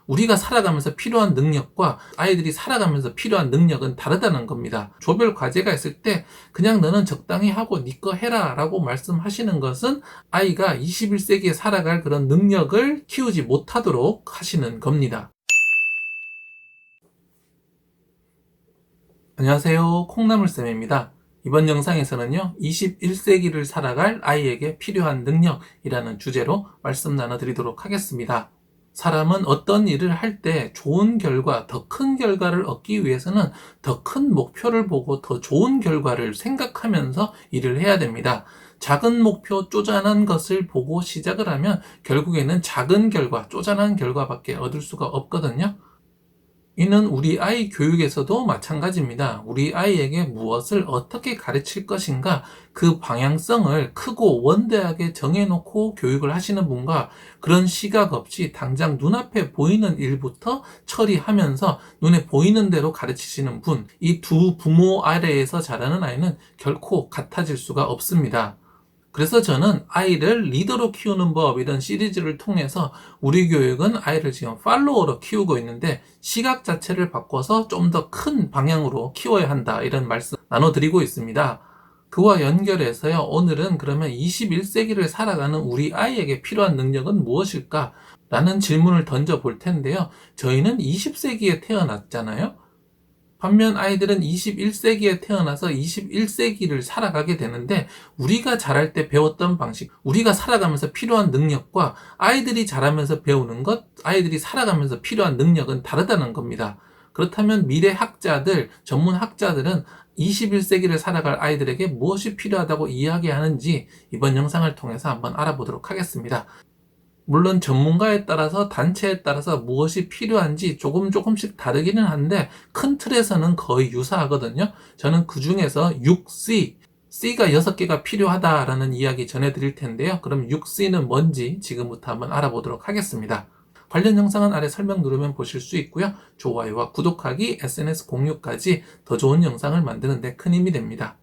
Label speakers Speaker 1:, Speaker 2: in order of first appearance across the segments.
Speaker 1: 우리가 살아가면서 필요한 능력과 아이들이 살아가면서 필요한 능력은 다르다는 겁니다. 조별 과제가 있을 때 그냥 너는 적당히 하고 네 거 해라 라고 말씀하시는 것은 아이가 21세기에 살아갈 그런 능력을 키우지 못하도록 하시는 겁니다. 안녕하세요, 콩나물쌤입니다. 이번 영상에서는요, 21세기를 살아갈 아이에게 필요한 능력이라는 주제로 말씀 나눠드리도록 하겠습니다. 사람은 어떤 일을 할 때 좋은 결과, 더 큰 결과를 얻기 위해서는 더 큰 목표를 보고 더 좋은 결과를 생각하면서 일을 해야 됩니다. 작은 목표, 쪼잔한 것을 보고 시작을 하면 결국에는 작은 결과, 쪼잔한 결과밖에 얻을 수가 없거든요. 이는 우리 아이 교육에서도 마찬가지입니다. 우리 아이에게 무엇을 어떻게 가르칠 것인가, 그 방향성을 크고 원대하게 정해놓고 교육을 하시는 분과 그런 시각 없이 당장 눈앞에 보이는 일부터 처리하면서 눈에 보이는 대로 가르치시는 분, 이 두 부모 아래에서 자라는 아이는 결코 같아질 수가 없습니다. 그래서 저는 아이를 리더로 키우는 법 이런 시리즈를 통해서 우리 교육은 아이를 지금 팔로워로 키우고 있는데 시각 자체를 바꿔서 좀 더 큰 방향으로 키워야 한다 이런 말씀 나눠드리고 있습니다. 그와 연결해서요, 오늘은 그러면 21세기를 살아가는 우리 아이에게 필요한 능력은 무엇일까? 라는 질문을 던져볼 텐데요. 저희는 20세기에 태어났잖아요. 반면 아이들은 21세기에 태어나서 21세기를 살아가게 되는데 우리가 자랄 때 배웠던 방식, 우리가 살아가면서 필요한 능력과 아이들이 자라면서 배우는 것, 아이들이 살아가면서 필요한 능력은 다르다는 겁니다. 그렇다면 미래 학자들, 전문 학자들은 21세기를 살아갈 아이들에게 무엇이 필요하다고 이야기하는지 이번 영상을 통해서 한번 알아보도록 하겠습니다. 물론 전문가에 따라서 단체에 따라서 무엇이 필요한지 조금씩 다르기는 한데 큰 틀에서는 거의 유사하거든요. 저는 그 중에서 6C, C가 6개가 필요하다라는 이야기 전해드릴 텐데요. 그럼 6C는 뭔지 지금부터 한번 알아보도록 하겠습니다. 관련 영상은 아래 설명 누르면 보실 수 있고요. 좋아요와 구독하기, SNS 공유까지 더 좋은 영상을 만드는 데 큰 힘이 됩니다.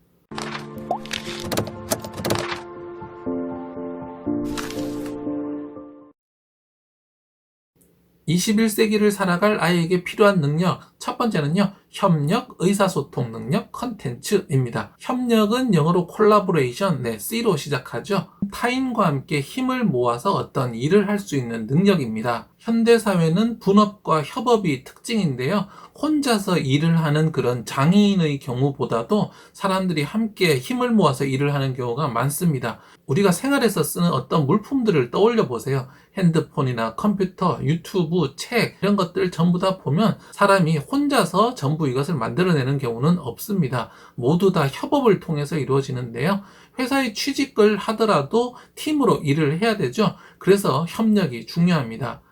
Speaker 1: 21세기를 살아갈 아이에게 필요한 능력, 첫 번째는요, 협력, 의사소통 능력, 컨텐츠입니다. 협력은 영어로 콜라보레이션, C로 시작하죠. 타인과 함께 힘을 모아서 어떤 일을 할 수 있는 능력입니다. 현대사회는 분업과 협업이 특징인데요. 혼자서 일을 하는 그런 장애인의 경우보다도 사람들이 함께 힘을 모아서 일을 하는 경우가 많습니다. 우리가 생활에서 쓰는 어떤 물품들을 떠올려 보세요. 핸드폰이나 컴퓨터, 유튜브, 책 이런 것들 전부 다 보면 사람이 혼자서 전부 이것을 만들어내는 경우는 없습니다. 모두 다 협업을 통해서 이루어지는데요. 회사에 취직을 하더라도 팀으로 일을 해야 되죠. 그래서 협력이 중요합니다.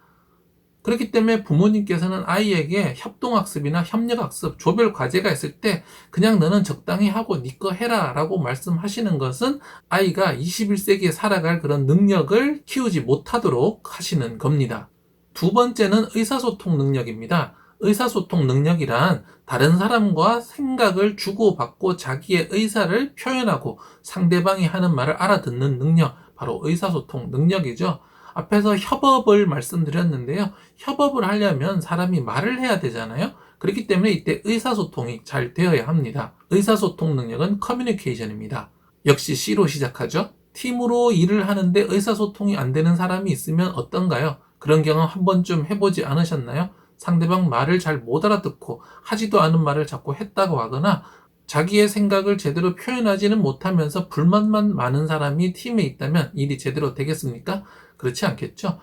Speaker 1: 그렇기 때문에 부모님께서는 아이에게 협동학습이나 협력학습, 조별 과제가 있을 때 그냥 너는 적당히 하고 네 거 해라 라고 말씀하시는 것은 아이가 21세기에 살아갈 그런 능력을 키우지 못하도록 하시는 겁니다. 두 번째는 의사소통 능력입니다. 의사소통 능력이란 다른 사람과 생각을 주고받고 자기의 의사를 표현하고 상대방이 하는 말을 알아듣는 능력, 바로 의사소통 능력이죠. 앞에서 협업을 말씀드렸는데요. 협업을 하려면 사람이 말을 해야 되잖아요. 그렇기 때문에 이때 의사소통이 잘 되어야 합니다. 의사소통 능력은 커뮤니케이션입니다. 역시 C로 시작하죠. 팀으로 일을 하는데 의사소통이 안 되는 사람이 있으면 어떤가요? 그런 경험 한 번쯤 해보지 않으셨나요? 상대방 말을 잘 못 알아듣고 하지도 않은 말을 자꾸 했다고 하거나 자기의 생각을 제대로 표현하지는 못하면서 불만만 많은 사람이 팀에 있다면 일이 제대로 되겠습니까? 그렇지 않겠죠?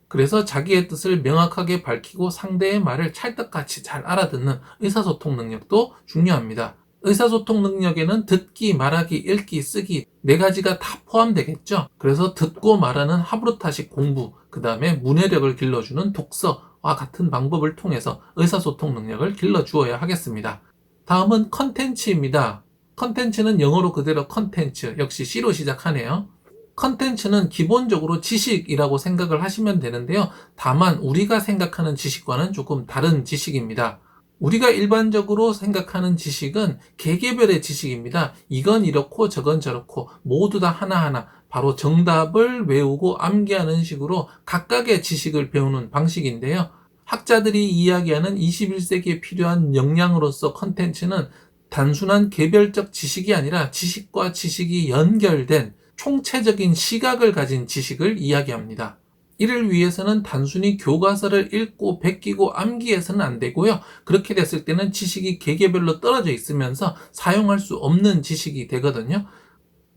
Speaker 1: 그래서 자기의 뜻을 명확하게 밝히고 상대의 말을 찰떡같이 잘 알아듣는 의사소통 능력도 중요합니다. 의사소통 능력에는 듣기, 말하기, 읽기, 쓰기 4가지가 다 포함되겠죠? 그래서 듣고 말하는 하브루타식 공부, 그 다음에 문해력을 길러주는 독서와 같은 방법을 통해서 의사소통 능력을 길러주어야 하겠습니다. 다음은 컨텐츠입니다. 컨텐츠는 영어로 그대로 컨텐츠, 역시 C로 시작하네요. 컨텐츠는 기본적으로 지식이라고 생각을 하시면 되는데요. 다만 우리가 생각하는 지식과는 조금 다른 지식입니다. 우리가 일반적으로 생각하는 지식은 개개별의 지식입니다. 이건 이렇고 저건 저렇고 모두 다 하나하나 바로 정답을 외우고 암기하는 식으로 각각의 지식을 배우는 방식인데요. 학자들이 이야기하는 21세기에 필요한 역량으로서 컨텐츠는 단순한 개별적 지식이 아니라 지식과 지식이 연결된 총체적인 시각을 가진 지식을 이야기합니다. 이를 위해서는 단순히 교과서를 읽고 베끼고 암기해서는 안 되고요. 그렇게 됐을 때는 지식이 개개별로 떨어져 있으면서 사용할 수 없는 지식이 되거든요.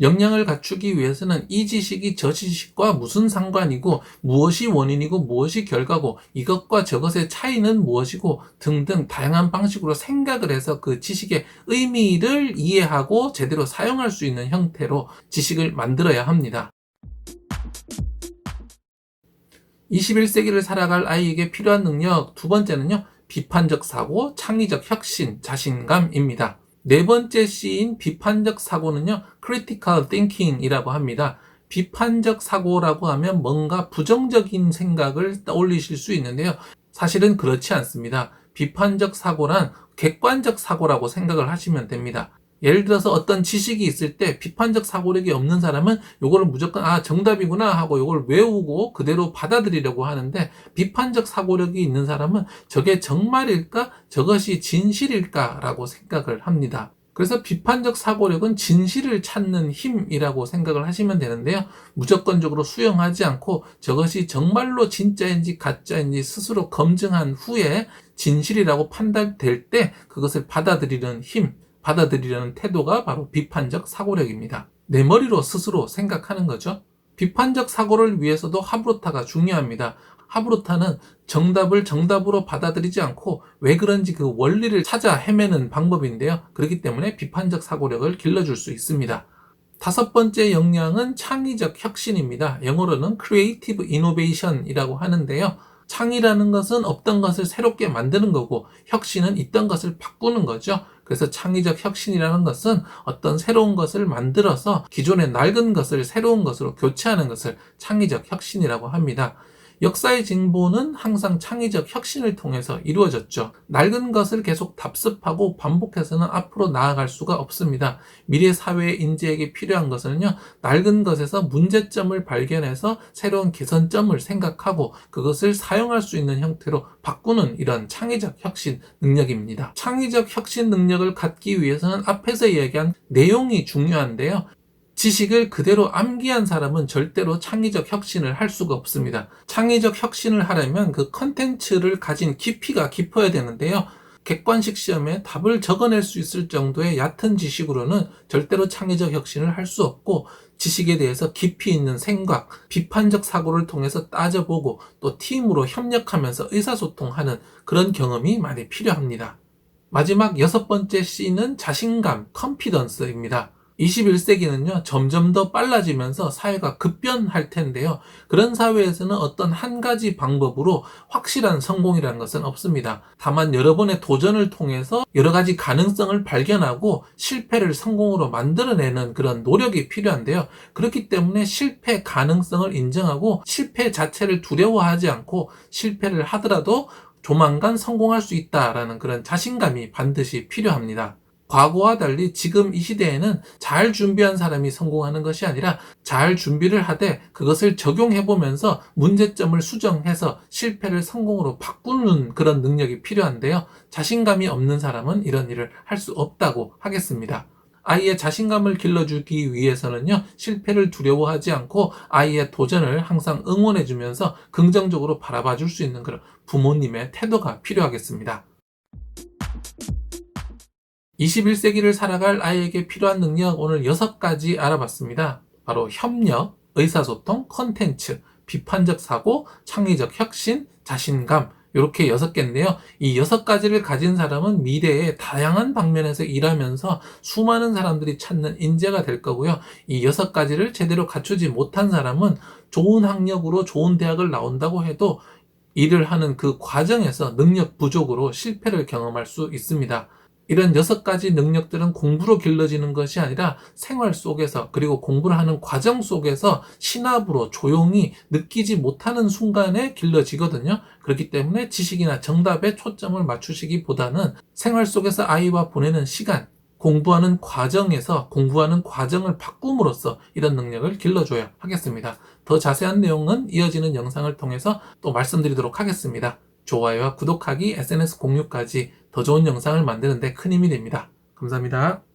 Speaker 1: 역량을 갖추기 위해서는 이 지식이 저 지식과 무슨 상관이고 무엇이 원인이고 무엇이 결과고 이것과 저것의 차이는 무엇이고 등등 다양한 방식으로 생각을 해서 그 지식의 의미를 이해하고 제대로 사용할 수 있는 형태로 지식을 만들어야 합니다. 21세기를 살아갈 아이에게 필요한 능력 두 번째는요. 비판적 사고, 창의적 혁신, 자신감입니다. 네 번째 C인 비판적 사고는요, critical thinking이라고 합니다. 비판적 사고라고 하면 뭔가 부정적인 생각을 떠올리실 수 있는데요. 사실은 그렇지 않습니다. 비판적 사고란 객관적 사고라고 생각을 하시면 됩니다. 예를 들어서 어떤 지식이 있을 때 비판적 사고력이 없는 사람은 요거를 무조건 정답이구나 하고 요걸 외우고 그대로 받아들이려고 하는데, 비판적 사고력이 있는 사람은 저게 정말일까? 저것이 진실일까? 라고 생각을 합니다. 그래서 비판적 사고력은 진실을 찾는 힘이라고 생각을 하시면 되는데요. 무조건적으로 수용하지 않고 저것이 정말로 진짜인지 가짜인지 스스로 검증한 후에 진실이라고 판단될 때 그것을 받아들이는 힘, 받아들이려는 태도가 바로 비판적 사고력입니다. 내 머리로 스스로 생각하는 거죠. 비판적 사고를 위해서도 하브루타가 중요합니다. 하브루타는 정답을 정답으로 받아들이지 않고 왜 그런지 그 원리를 찾아 헤매는 방법인데요. 그렇기 때문에 비판적 사고력을 길러줄 수 있습니다. 다섯 번째 역량은 창의적 혁신입니다. 영어로는 creative innovation이라고 하는데요. 창의라는 것은 없던 것을 새롭게 만드는 거고, 혁신은 있던 것을 바꾸는 거죠. 그래서 창의적 혁신이라는 것은 어떤 새로운 것을 만들어서 기존의 낡은 것을 새로운 것으로 교체하는 것을 창의적 혁신이라고 합니다. 역사의 진보는 항상 창의적 혁신을 통해서 이루어졌죠. 낡은 것을 계속 답습하고 반복해서는 앞으로 나아갈 수가 없습니다. 미래 사회의 인재에게 필요한 것은요, 낡은 것에서 문제점을 발견해서 새로운 개선점을 생각하고 그것을 사용할 수 있는 형태로 바꾸는 이런 창의적 혁신 능력입니다. 창의적 혁신 능력을 갖기 위해서는 앞에서 이야기한 내용이 중요한데요. 지식을 그대로 암기한 사람은 절대로 창의적 혁신을 할 수가 없습니다. 창의적 혁신을 하려면 그 컨텐츠를 가진 깊이가 깊어야 되는데요. 객관식 시험에 답을 적어낼 수 있을 정도의 얕은 지식으로는 절대로 창의적 혁신을 할 수 없고, 지식에 대해서 깊이 있는 생각, 비판적 사고를 통해서 따져보고 또 팀으로 협력하면서 의사소통하는 그런 경험이 많이 필요합니다. 마지막 여섯 번째 C는 자신감, 컨피던스입니다. 21세기는요, 점점 더 빨라지면서 사회가 급변할 텐데요. 그런 사회에서는 어떤 한 가지 방법으로 확실한 성공이라는 것은 없습니다. 다만 여러 번의 도전을 통해서 여러 가지 가능성을 발견하고 실패를 성공으로 만들어내는 그런 노력이 필요한데요. 그렇기 때문에 실패 가능성을 인정하고 실패 자체를 두려워하지 않고 실패를 하더라도 조만간 성공할 수 있다라는 그런 자신감이 반드시 필요합니다. 과거와 달리 지금 이 시대에는 잘 준비한 사람이 성공하는 것이 아니라 잘 준비를 하되 그것을 적용해보면서 문제점을 수정해서 실패를 성공으로 바꾸는 그런 능력이 필요한데요. 자신감이 없는 사람은 이런 일을 할 수 없다고 하겠습니다. 아이의 자신감을 길러주기 위해서는요, 실패를 두려워하지 않고 아이의 도전을 항상 응원해주면서 긍정적으로 바라봐줄 수 있는 그런 부모님의 태도가 필요하겠습니다. 21세기를 살아갈 아이에게 필요한 능력 오늘 6가지 알아봤습니다. 바로 협력, 의사소통, 컨텐츠, 비판적 사고, 창의적 혁신, 자신감, 이렇게 6개인데요. 이 6가지를 가진 사람은 미래에 다양한 방면에서 일하면서 수많은 사람들이 찾는 인재가 될 거고요. 이 6가지를 제대로 갖추지 못한 사람은 좋은 학력으로 좋은 대학을 나온다고 해도 일을 하는 그 과정에서 능력 부족으로 실패를 경험할 수 있습니다. 이런 6가지 능력들은 공부로 길러지는 것이 아니라 생활 속에서, 그리고 공부를 하는 과정 속에서 신압으로 조용히 느끼지 못하는 순간에 길러지거든요. 그렇기 때문에 지식이나 정답에 초점을 맞추시기보다는 생활 속에서 아이와 보내는 시간, 공부하는 과정에서 공부하는 과정을 바꿈으로써 이런 능력을 길러줘야 하겠습니다. 더 자세한 내용은 이어지는 영상을 통해서 또 말씀드리도록 하겠습니다. 좋아요와 구독하기, SNS 공유까지 더 좋은 영상을 만드는 데 큰 힘이 됩니다. 감사합니다.